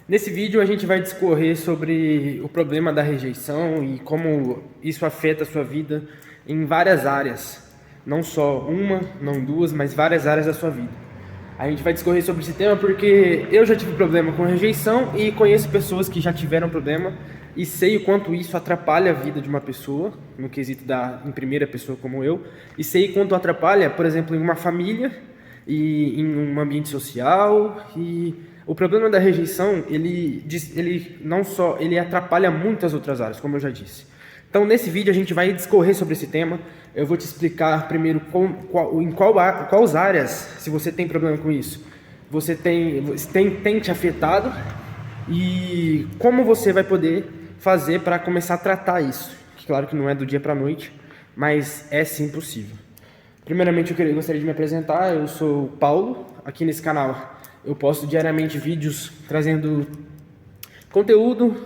Nesse vídeo a gente vai discorrer sobre o problema da rejeição e como isso afeta a sua vida em várias áreas. Não só uma, não duas, mas várias áreas da sua vida. A gente vai discorrer sobre esse tema porque eu já tive problema com rejeição e conheço pessoas que já tiveram problema e sei o quanto isso atrapalha a vida de uma pessoa, no quesito em primeira pessoa como eu, e sei quanto atrapalha, por exemplo, em uma família e em um ambiente social. E o problema da rejeição, ele não só, ele atrapalha muitas outras áreas, como eu já disse. Então, nesse vídeo a gente vai discorrer sobre esse tema. Eu vou te explicar primeiro em quais áreas, se você tem problema com isso, tem te afetado e como você vai poder fazer para começar a tratar isso. Claro que não é do dia para a noite, mas é sim possível. Primeiramente, gostaria de me apresentar. Eu sou o Paulo. Aqui nesse canal eu posto diariamente vídeos trazendo conteúdo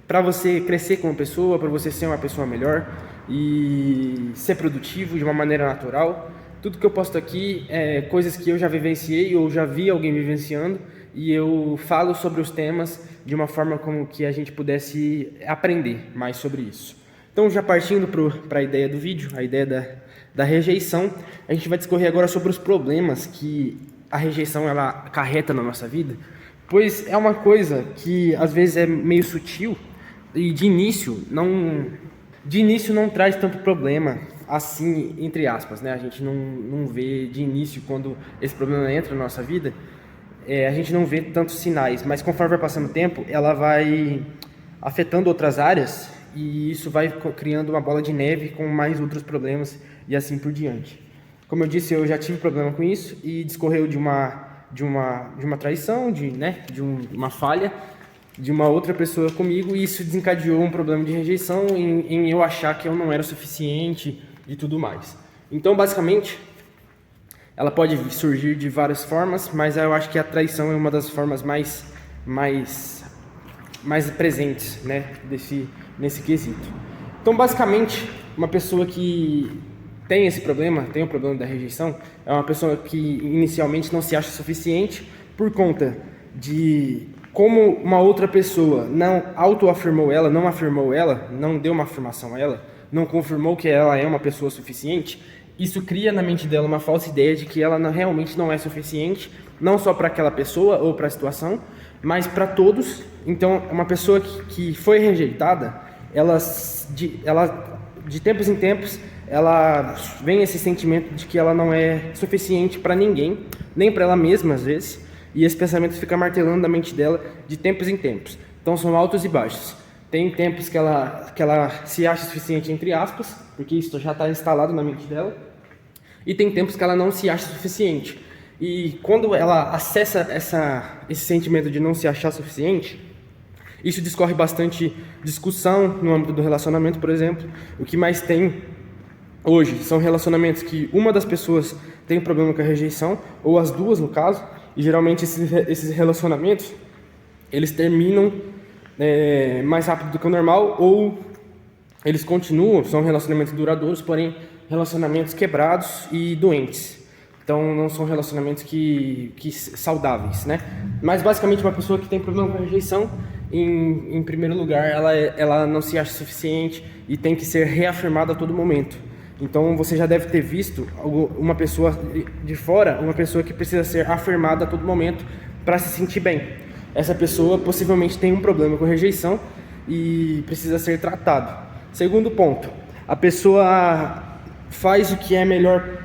para você crescer como pessoa, para você ser uma pessoa melhor e ser produtivo de uma maneira natural. Tudo que eu posto aqui é coisas que eu já vivenciei ou já vi alguém vivenciando, e eu falo sobre os temas de uma forma como que a gente pudesse aprender mais sobre isso. Então, já partindo para a ideia do vídeo, a ideia da rejeição, a gente vai discorrer agora sobre os problemas que a rejeição ela acarreta na nossa vida, pois é uma coisa que às vezes é meio sutil e de início não traz tanto problema assim, entre aspas, né? A gente não vê de início, quando esse problema entra na nossa vida, a gente não vê tantos sinais, mas conforme vai passando o tempo, ela vai afetando outras áreas e isso vai criando uma bola de neve com mais outros problemas e assim por diante. Como eu disse, eu já tive problema com isso e discorreu de uma traição, uma falha de uma outra pessoa comigo, e isso desencadeou um problema de rejeição em eu achar que eu não era o suficiente e tudo mais. Então, basicamente, ela pode surgir de várias formas, mas eu acho que a traição é uma das formas mais presentes, né, nesse quesito. Então, basicamente, uma pessoa que tem o problema da rejeição, é uma pessoa que inicialmente não se acha suficiente por conta de como uma outra pessoa não autoafirmou ela, não afirmou ela, não deu uma afirmação a ela, não confirmou que ela é uma pessoa suficiente. Isso cria na mente dela uma falsa ideia de que ela realmente não é suficiente, não só para aquela pessoa ou para a situação, mas para todos. Então, uma pessoa que foi rejeitada, de tempos em tempos, ela vem esse sentimento de que ela não é suficiente para ninguém, nem para ela mesma às vezes, e esse pensamento fica martelando na mente dela de tempos em tempos. Então são altos e baixos. Tem tempos que ela se acha suficiente, entre aspas, porque isso já está instalado na mente dela, e tem tempos que ela não se acha suficiente. E quando ela acessa esse sentimento de não se achar suficiente, isso discorre bastante discussão no âmbito do relacionamento, por exemplo. O que mais tem hoje são relacionamentos que uma das pessoas tem problema com a rejeição, ou as duas no caso, e geralmente esses relacionamentos, eles terminam mais rápido do que o normal, ou eles continuam, são relacionamentos duradouros, porém relacionamentos quebrados e doentes. Então não são relacionamentos que saudáveis, né? Mas basicamente uma pessoa que tem problema com a rejeição, em primeiro lugar, ela não se acha suficiente e tem que ser reafirmada a todo momento. Então você já deve ter visto uma pessoa de fora, uma pessoa que precisa ser afirmada a todo momento para se sentir bem. Essa pessoa possivelmente tem um problema com rejeição e precisa ser tratado. Segundo ponto, a pessoa faz o que é melhor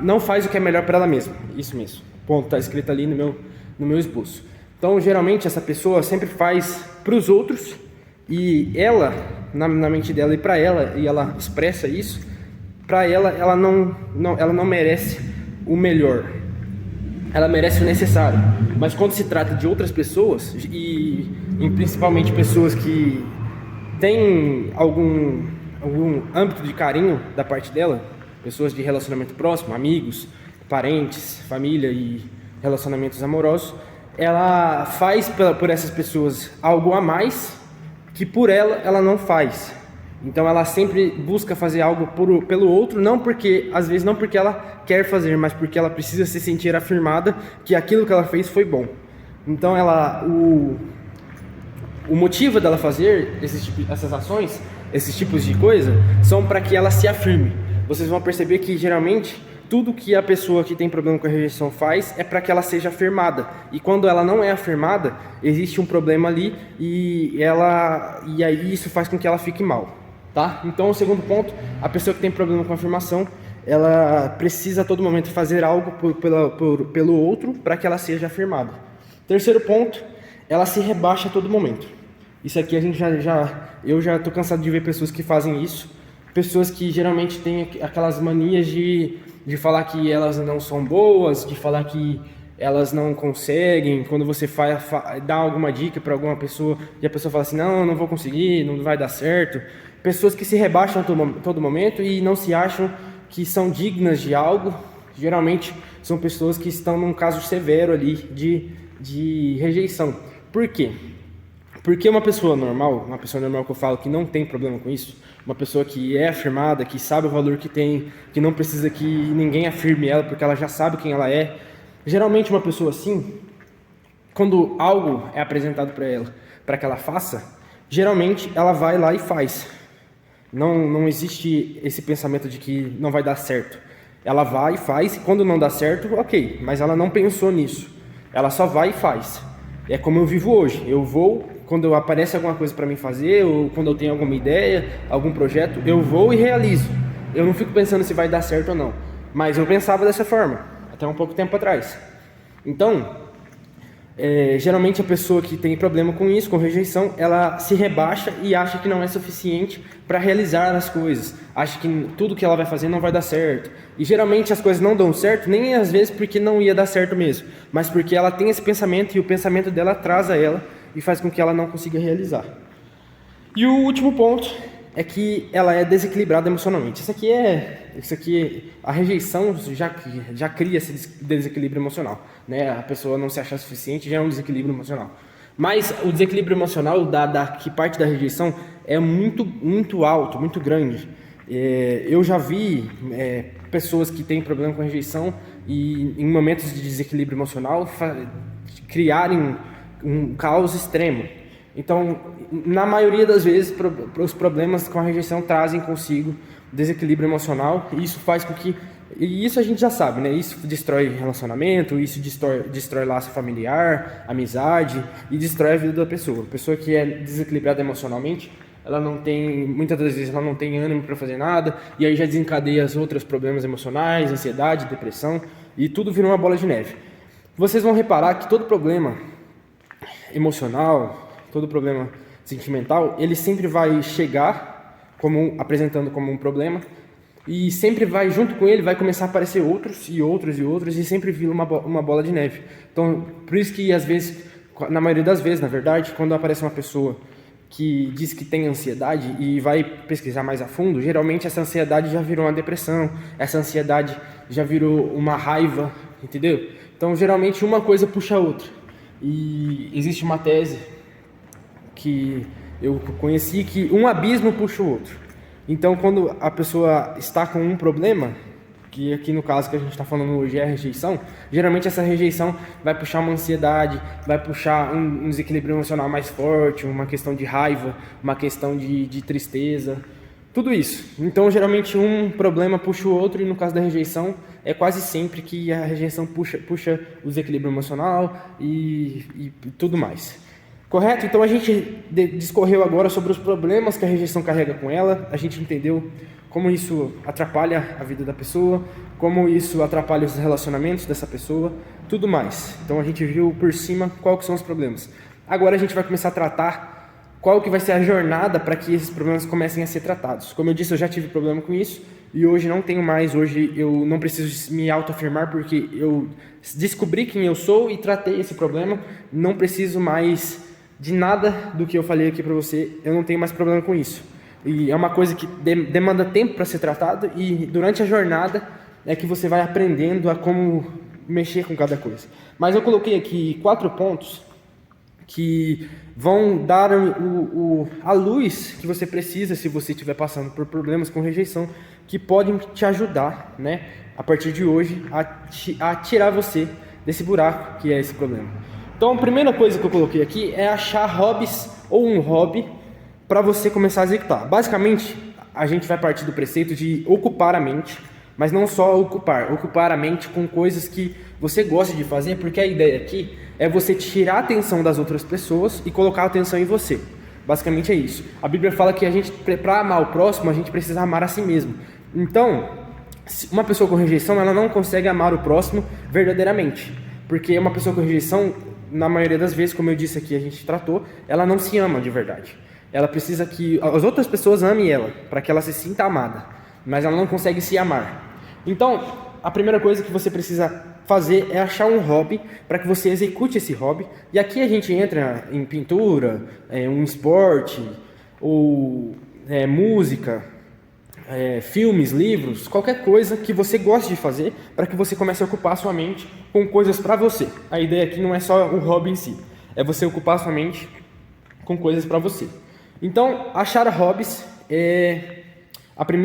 não faz o que é melhor para ela mesma. Isso mesmo. Ponto, está escrito ali no meu esboço. Então, geralmente essa pessoa sempre faz para os outros, e ela, na mente dela e para ela, e ela expressa isso, para ela não merece o melhor, ela merece o necessário. Mas quando se trata de outras pessoas, e principalmente pessoas que têm algum âmbito de carinho da parte dela, pessoas de relacionamento próximo, amigos, parentes, família e relacionamentos amorosos, ela faz por essas pessoas algo a mais que por ela não faz. Então ela sempre busca fazer algo pelo outro, às vezes não porque ela quer fazer, mas porque ela precisa se sentir afirmada que aquilo que ela fez foi bom. Então o motivo dela fazer essas ações, esses tipos de coisa, são para que ela se afirme. Vocês vão perceber que geralmente tudo que a pessoa que tem problema com a rejeição faz é para que ela seja afirmada. E quando ela não é afirmada, existe um problema ali e aí isso faz com que ela fique mal, tá? Então, o segundo ponto, a pessoa que tem problema com a afirmação, ela precisa a todo momento fazer algo pelo outro para que ela seja afirmada. Terceiro ponto, ela se rebaixa a todo momento. Isso aqui a gente eu já estou cansado de ver pessoas que fazem isso. Pessoas que geralmente têm aquelas manias de falar que elas não são boas, de falar que elas não conseguem. Quando você dá alguma dica para alguma pessoa e a pessoa fala assim, não vou conseguir, não vai dar certo. Pessoas que se rebaixam a todo momento e não se acham que são dignas de algo. Geralmente são pessoas que estão num caso severo ali de rejeição. Por quê? Porque uma pessoa normal que eu falo que não tem problema com isso, uma pessoa que é afirmada, que sabe o valor que tem, que não precisa que ninguém afirme ela porque ela já sabe quem ela é, geralmente uma pessoa assim, quando algo é apresentado para ela, para que ela faça, geralmente ela vai lá e faz. Não existe esse pensamento de que não vai dar certo. Ela vai e faz, e quando não dá certo, ok, mas ela não pensou nisso. Ela só vai e faz. É como eu vivo hoje. Eu vou, quando aparece alguma coisa para mim fazer, ou quando eu tenho alguma ideia, algum projeto, eu vou e realizo. Eu não fico pensando se vai dar certo ou não. Mas eu pensava dessa forma, até um pouco tempo atrás. Então, geralmente a pessoa que tem problema com isso, com rejeição, ela se rebaixa e acha que não é suficiente para realizar as coisas. Acha que tudo que ela vai fazer não vai dar certo. E geralmente as coisas não dão certo, nem às vezes porque não ia dar certo mesmo, mas porque ela tem esse pensamento e o pensamento dela atrasa ela e faz com que ela não consiga realizar. E o último ponto é que ela é desequilibrada emocionalmente. Isso aqui, a rejeição já cria esse desequilíbrio emocional, né? A pessoa não se achar suficiente já é um desequilíbrio emocional. Mas o desequilíbrio emocional que parte da rejeição é muito, muito alto, muito grande. Eu já vi pessoas que têm problema com rejeição e em momentos de desequilíbrio emocional criarem um caos extremo. Então, na maioria das vezes, os problemas com a rejeição trazem consigo desequilíbrio emocional, e isso faz com que... E isso a gente já sabe, né? Isso destrói relacionamento, isso destrói laço familiar, amizade, e destrói a vida da pessoa. A pessoa que é desequilibrada emocionalmente, muitas das vezes ela não tem ânimo para fazer nada, e aí já desencadeia os outros problemas emocionais, ansiedade, depressão, e tudo vira uma bola de neve. Vocês vão reparar que todo problema emocional, todo problema sentimental, ele sempre vai chegar apresentando como um problema, e sempre vai, junto com ele, vai começar a aparecer outros, e sempre vira uma bola de neve. Então, por isso que às vezes, na maioria das vezes, na verdade, quando aparece uma pessoa que diz que tem ansiedade e vai pesquisar mais a fundo, geralmente essa ansiedade já virou uma depressão, essa ansiedade já virou uma raiva, entendeu? Então, geralmente, uma coisa puxa a outra. E existe uma tese que eu conheci que um abismo puxa o outro. Então, quando a pessoa está com um problema, que aqui no caso que a gente está falando hoje é a rejeição, geralmente essa rejeição vai puxar uma ansiedade, vai puxar um desequilíbrio emocional mais forte, uma questão de raiva, uma questão de tristeza, tudo isso. Então, geralmente um problema puxa o outro, e no caso da rejeição, é quase sempre que a rejeição puxa o desequilíbrio emocional e tudo mais. Correto? Então a gente discorreu agora sobre os problemas que a rejeição carrega com ela, a gente entendeu como isso atrapalha a vida da pessoa, como isso atrapalha os relacionamentos dessa pessoa, tudo mais. Então a gente viu por cima quais que são os problemas. Agora a gente vai começar a tratar qual que vai ser a jornada para que esses problemas comecem a ser tratados. Como eu disse, eu já tive problema com isso e hoje não tenho mais, hoje eu não preciso me autoafirmar porque eu descobri quem eu sou e tratei esse problema, não preciso mais de nada do que eu falei aqui para você, eu não tenho mais problema com isso. E é uma coisa que demanda tempo para ser tratado, e durante a jornada é que você vai aprendendo a como mexer com cada coisa. Mas eu coloquei aqui 4 pontos que vão dar a luz que você precisa se você estiver passando por problemas com rejeição, que podem te ajudar, né, a partir de hoje, a tirar você desse buraco que é esse problema. Então a primeira coisa que eu coloquei aqui é achar hobbies ou um hobby para você começar a executar. Basicamente, a gente vai partir do preceito de ocupar a mente, mas não só ocupar a mente com coisas que você gosta de fazer, porque a ideia aqui é você tirar a atenção das outras pessoas e colocar a atenção em você. Basicamente é isso. A Bíblia fala que para amar o próximo, a gente precisa amar a si mesmo. Então, uma pessoa com rejeição, ela não consegue amar o próximo verdadeiramente, porque uma pessoa com rejeição, na maioria das vezes, como eu disse aqui, a gente tratou, ela não se ama de verdade. Ela precisa que as outras pessoas amem ela, para que ela se sinta amada, mas ela não consegue se amar. Então, a primeira coisa que você precisa fazer é achar um hobby para que você execute esse hobby. E aqui a gente entra em pintura, um esporte, ou música, filmes, livros, qualquer coisa que você goste de fazer para que você comece a ocupar a sua mente com coisas para você. A ideia aqui não é só o hobby em si, é você ocupar a sua mente com coisas para você. Então, achar hobbies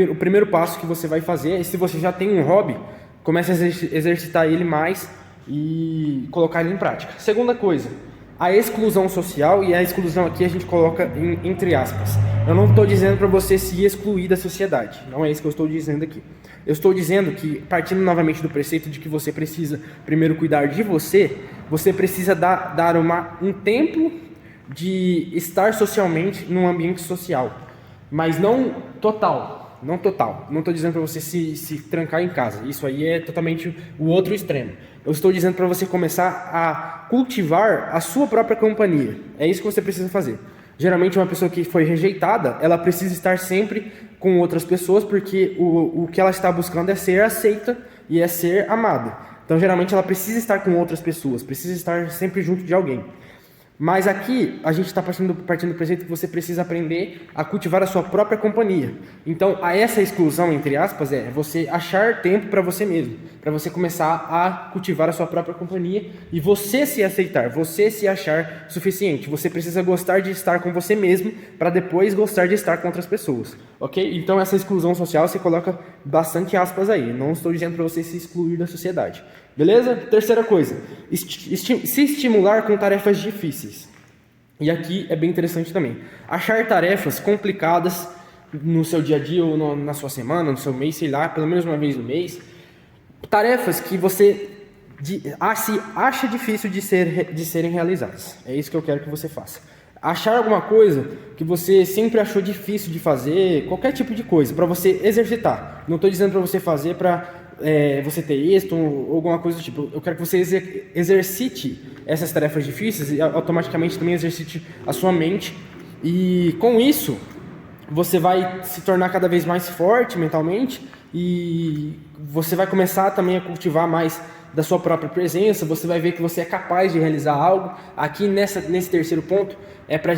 o primeiro passo que você vai fazer. E se você já tem um hobby, comece a exercitar ele mais e colocar ele em prática. Segunda coisa, a exclusão social, e a exclusão aqui a gente coloca entre aspas. Eu não estou dizendo para você se excluir da sociedade, não é isso que eu estou dizendo aqui. Eu estou dizendo que, partindo novamente do preceito de que você precisa primeiro cuidar de você, você precisa dar um tempo de estar socialmente num ambiente social, mas não total. Não estou dizendo para você se trancar em casa. Isso aí é totalmente o outro extremo. Eu estou dizendo para você começar a cultivar a sua própria companhia. É isso que você precisa fazer. Geralmente uma pessoa que foi rejeitada, ela precisa estar sempre com outras pessoas, porque o que ela está buscando é ser aceita e é ser amada. Então geralmente ela precisa estar com outras pessoas, precisa estar sempre junto de alguém. Mas aqui a gente está partindo do preceito que você precisa aprender a cultivar a sua própria companhia. Então, essa exclusão, entre aspas, é você achar tempo para você mesmo, para você começar a cultivar a sua própria companhia e você se aceitar, você se achar suficiente. Você precisa gostar de estar com você mesmo para depois gostar de estar com outras pessoas, ok? Então, essa exclusão social você coloca bastante aspas aí. Não estou dizendo para você se excluir da sociedade. Beleza? Terceira coisa, se estimular com tarefas difíceis. E aqui é bem interessante também. Achar tarefas complicadas no seu dia a dia ou na sua semana, no seu mês, sei lá, pelo menos uma vez no mês. Tarefas que você acha difícil de serem realizadas. É isso que eu quero que você faça. Achar alguma coisa que você sempre achou difícil de fazer, qualquer tipo de coisa, para você exercitar. Não estou dizendo para você fazer para você ter êxito ou alguma coisa do tipo. Eu quero que você exercite essas tarefas difíceis e automaticamente também exercite a sua mente. E com isso, você vai se tornar cada vez mais forte mentalmente e você vai começar também a cultivar mais da sua própria presença. Você vai ver que você é capaz de realizar algo. Aqui nesse terceiro ponto é para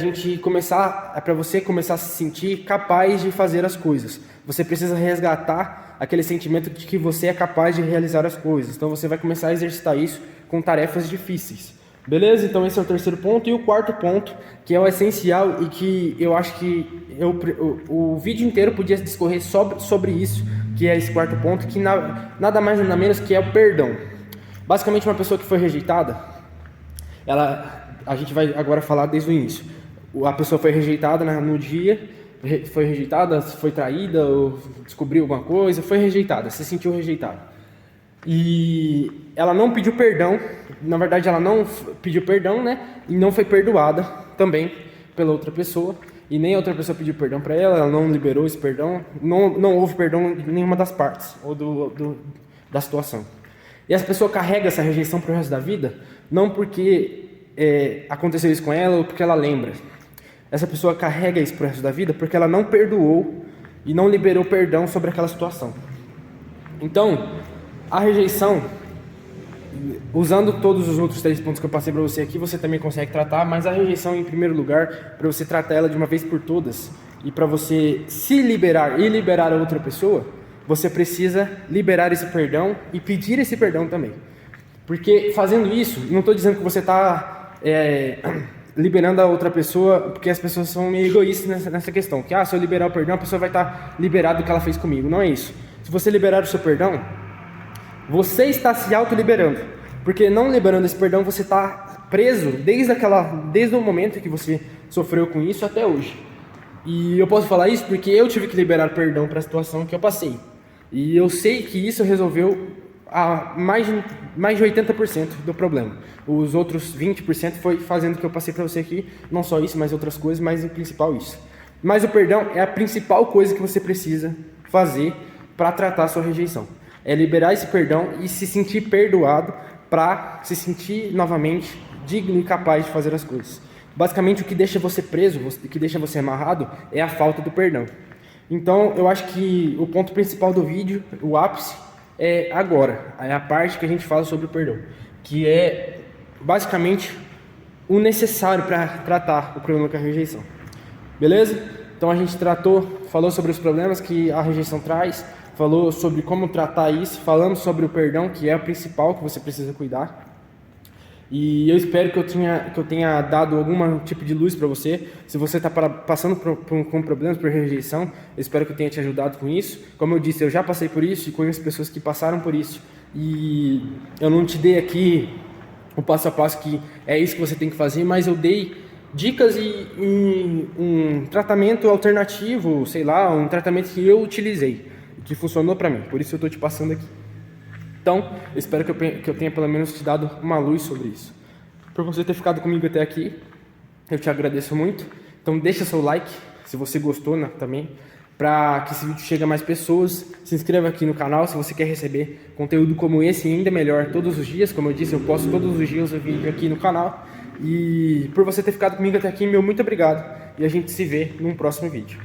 você começar a se sentir capaz de fazer as coisas. Você precisa resgatar aquele sentimento de que você é capaz de realizar as coisas. Então você vai começar a exercitar isso com tarefas difíceis. Beleza? Então esse é o terceiro ponto. E o quarto ponto, que é o essencial e que eu acho que o vídeo inteiro podia discorrer sobre isso, que é esse quarto ponto, que nada mais nada menos que é o perdão. Basicamente, uma pessoa que foi rejeitada, a gente vai agora falar desde o início. A pessoa foi rejeitada no dia, foi rejeitada, foi traída, ou descobriu alguma coisa, foi rejeitada, se sentiu rejeitada. E ela não pediu perdão, na verdade ela não pediu perdão, né? E não foi perdoada também pela outra pessoa. E nem a outra pessoa pediu perdão para ela não liberou esse perdão, não houve perdão de nenhuma das partes, ou da situação. E essa pessoa carrega essa rejeição pro resto da vida, não porque aconteceu isso com ela ou porque ela lembra. Essa pessoa carrega isso pro resto da vida porque ela não perdoou e não liberou perdão sobre aquela situação. Então, a rejeição, usando todos os outros 3 pontos que eu passei para você aqui, você também consegue tratar, mas a rejeição em primeiro lugar, para você tratar ela de uma vez por todas e para você se liberar e liberar a outra pessoa, você precisa liberar esse perdão e pedir esse perdão também. Porque fazendo isso, não estou dizendo que você está liberando a outra pessoa, porque as pessoas são meio egoístas nessa questão, que se eu liberar o perdão, a pessoa vai estar liberada do que ela fez comigo. Não é isso. Se você liberar o seu perdão, você está se auto-liberando, porque não liberando esse perdão, você está preso desde o momento que você sofreu com isso até hoje. E eu posso falar isso porque eu tive que liberar perdão para a situação que eu passei. E eu sei que isso resolveu mais de 80% do problema. Os outros 20% foi fazendo o que eu passei para você aqui, não só isso, mas outras coisas, mas em principal isso. Mas o perdão é a principal coisa que você precisa fazer para tratar a sua rejeição. É liberar esse perdão e se sentir perdoado para se sentir novamente digno e capaz de fazer as coisas. Basicamente, o que deixa você preso, o que deixa você amarrado, é a falta do perdão. Então, eu acho que o ponto principal do vídeo, o ápice, é agora. É a parte que a gente fala sobre o perdão, que é basicamente o necessário para tratar o problema com a rejeição. Beleza? Então a gente falou sobre os problemas que a rejeição traz, falou sobre como tratar isso, falamos sobre o perdão, que é o principal que você precisa cuidar. E eu espero que eu tenha dado algum tipo de luz para você. Se você está passando com problemas por rejeição, eu espero que eu tenha te ajudado com isso. Como eu disse, eu já passei por isso e conheço pessoas que passaram por isso. E eu não te dei aqui o passo a passo que é isso que você tem que fazer, mas eu dei dicas e um tratamento alternativo, sei lá, um tratamento que eu utilizei, que funcionou para mim. Por isso eu estou te passando aqui. Então, eu espero que eu tenha pelo menos te dado uma luz sobre isso. Por você ter ficado comigo até aqui, eu te agradeço muito. Então, deixa seu like, se você gostou, né, também, para que esse vídeo chegue a mais pessoas. Se inscreva aqui no canal se você quer receber conteúdo como esse e ainda melhor todos os dias. Como eu disse, eu posto todos os dias o vídeo aqui no canal. E por você ter ficado comigo até aqui, meu muito obrigado. E a gente se vê num próximo vídeo.